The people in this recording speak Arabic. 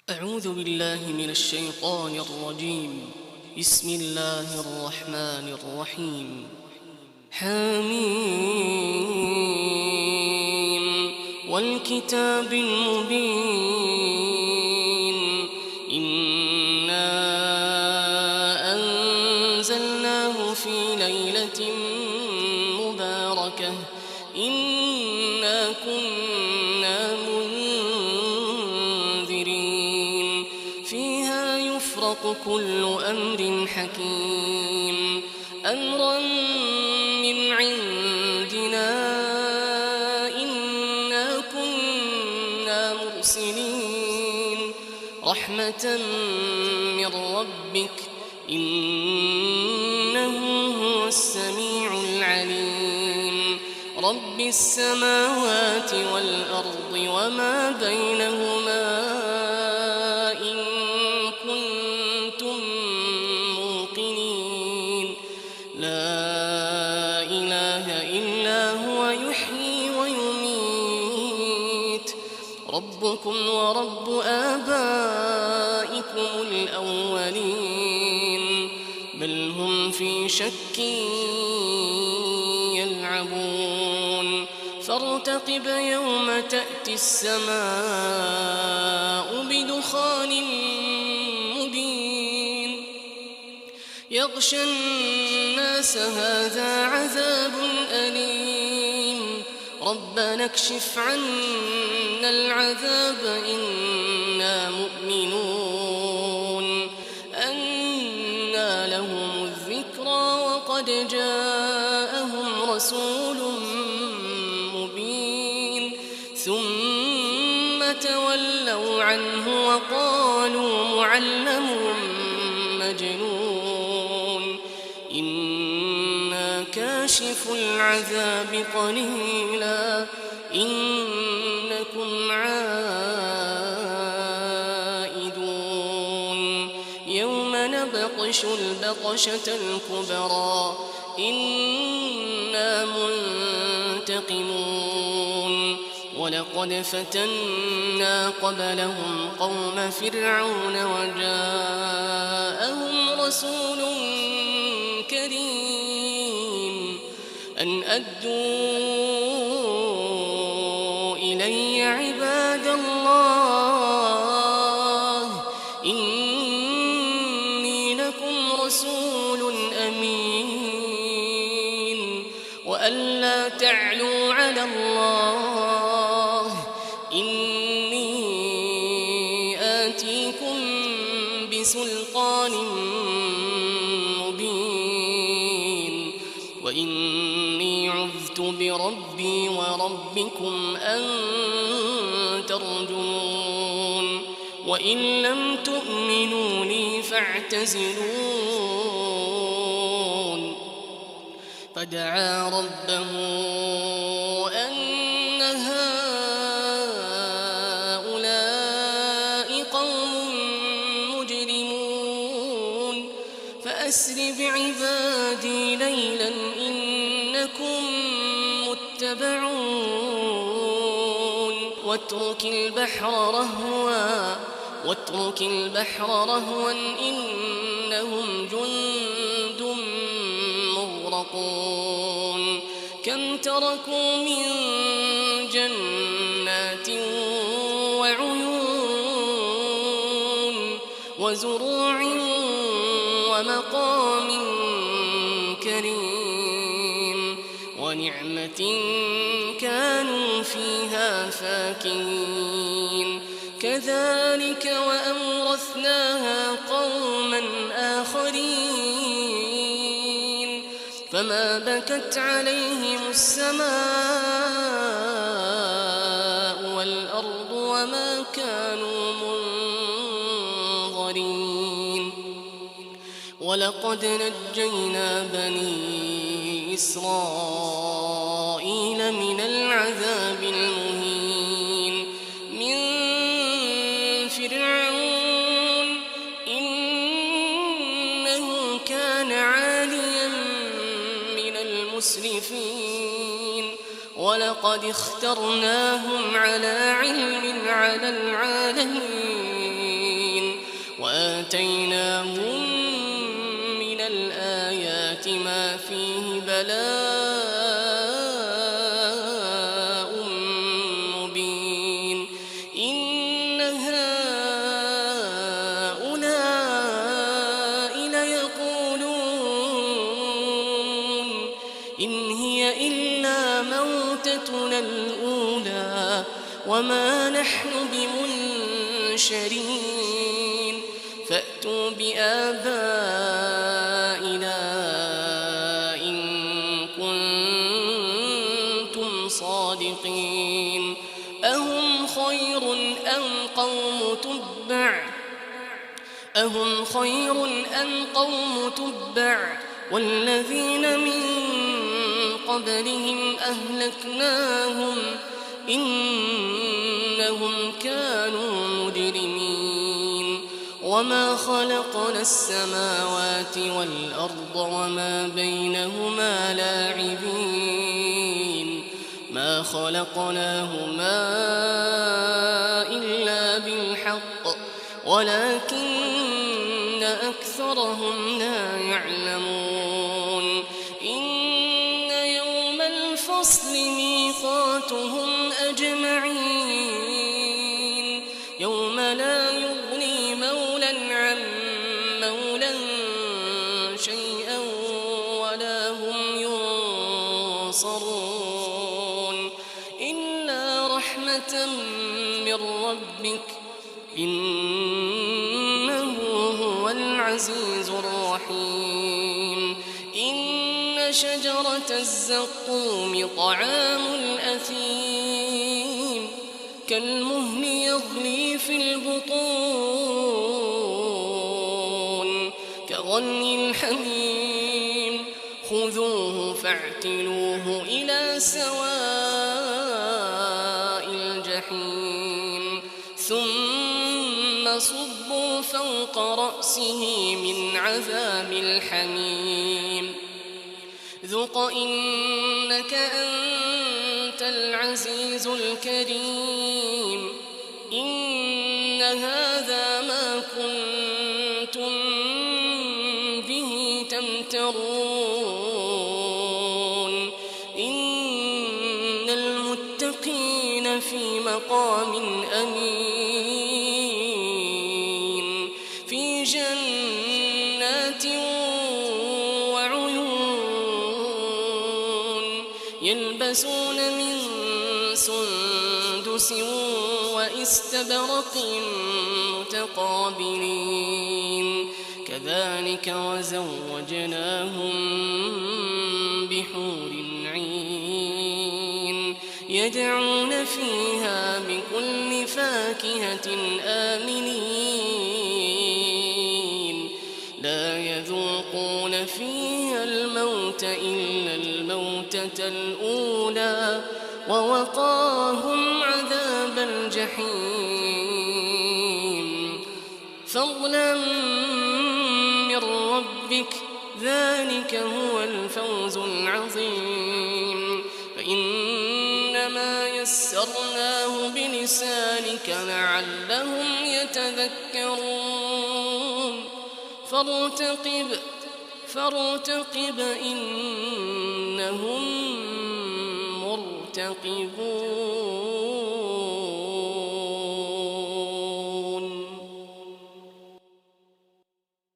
أعوذ بالله من الشيطان الرجيم. بسم الله الرحمن الرحيم. حميم والكتاب المبين. إنا أنزلناه في ليلة مباركة إنا كنا منذرين فيها يفرق كل أمر حكيم أمرا من عندنا إنا كنا مرسلين رحمة من ربك إنه هو السميع العليم رب السماوات والأرض وما بينهما إن كنتم موقنين لا إله إلا هو يحيي ويميت ربكم ورب آبائكم الأولين بل هم في شك يلعبون فارتقب يوم تأتي السماء بدخان مبين يغشى الناس هذا عذاب أليم ربنا اكشف عنا العذاب إنا مؤمنون أنى لهم الذكرى وقد جاءهم رسول مبين ثم تولوا عنه وقالوا معلم مجنون إنا كاشف العذاب قليلا إنكم عائدون يوم نبطش البطشة الكبرى إنا منتقمون ولقد فتنا قبلهم قوم فرعون وجاءهم رسول كريم أن أدوا إلي عباد الله إني لكم رسول أمين وأن لا تعلوا على الله إني آتيكم بسلطان مبين وإني عذت بربي وربكم أن ترجمون وإن لم تؤمنوا لي فاعتزلون فدعا ربه أن هؤلاء قوم مجرمون فأسر بعبادي ليلا إنكم متبعون واترك البحر رهوا إنهم جند مغرقون كم تركوا من جنات وعيون وزروع ومقام كريم ونعمة كانوا فيها فاكهين كذلك وأورثناها قوما آخرين فما بكت عليهم السماء والأرض وما كانوا منظرين ولقد نجينا بني إسرائيل من العذاب المهين من فرعون إنه كان عاليا من المسرفين ولقد اخترناهم على علم على العالمين آتيناهم من الآيات ما فيه بلاء مبين إن هؤلاء ليقولون إن هي إلا موتتنا الأولى وما نحن بمنشرين فأتوا بآبائنا إن كنتم صادقين أهم خير أم قوم تبع والذين من قبلهم أهلكناهم إنهم كانوا مجرمين وما خلقنا السماوات والأرض وما بينهما لاعبين ما خلقناهما إلا بالحق ولكن أكثرهم لا يعلمون إن يوم الفصل ميقاتهم أجمعين يوم لا يغني مولا عن مولا شيئا ولا هم ينصرون إلا رحمة من ربك إنه هو العزيز الرحيم إن شجرة الزقوم طعام الأثيم كالمهل يغلي في البطون كغلي الحميم خذوه فاعتلوه إلى سواء الجحيم ثم صبوا فوق رأسه من عذاب الحميم ذق إنك أنت العزيز الكريم إن هذا ما كنتم به تمترون إن المتقين في مقام أمين في جنات وعيون يلبسون من سندس وإستبرق متقابلين كذلك وزوجناهم بحور عين يدعون فيها بكل فاكهة آمنين لا يذوقون فيها الموت إلا الموتة الأولى ووقاهم عذاب الجحيم فضلا من ربك ذلك هو الفوز العظيم فإنما يسرناه بلسانك لعلهم يتذكرون فارتقب إنهم مرتقبون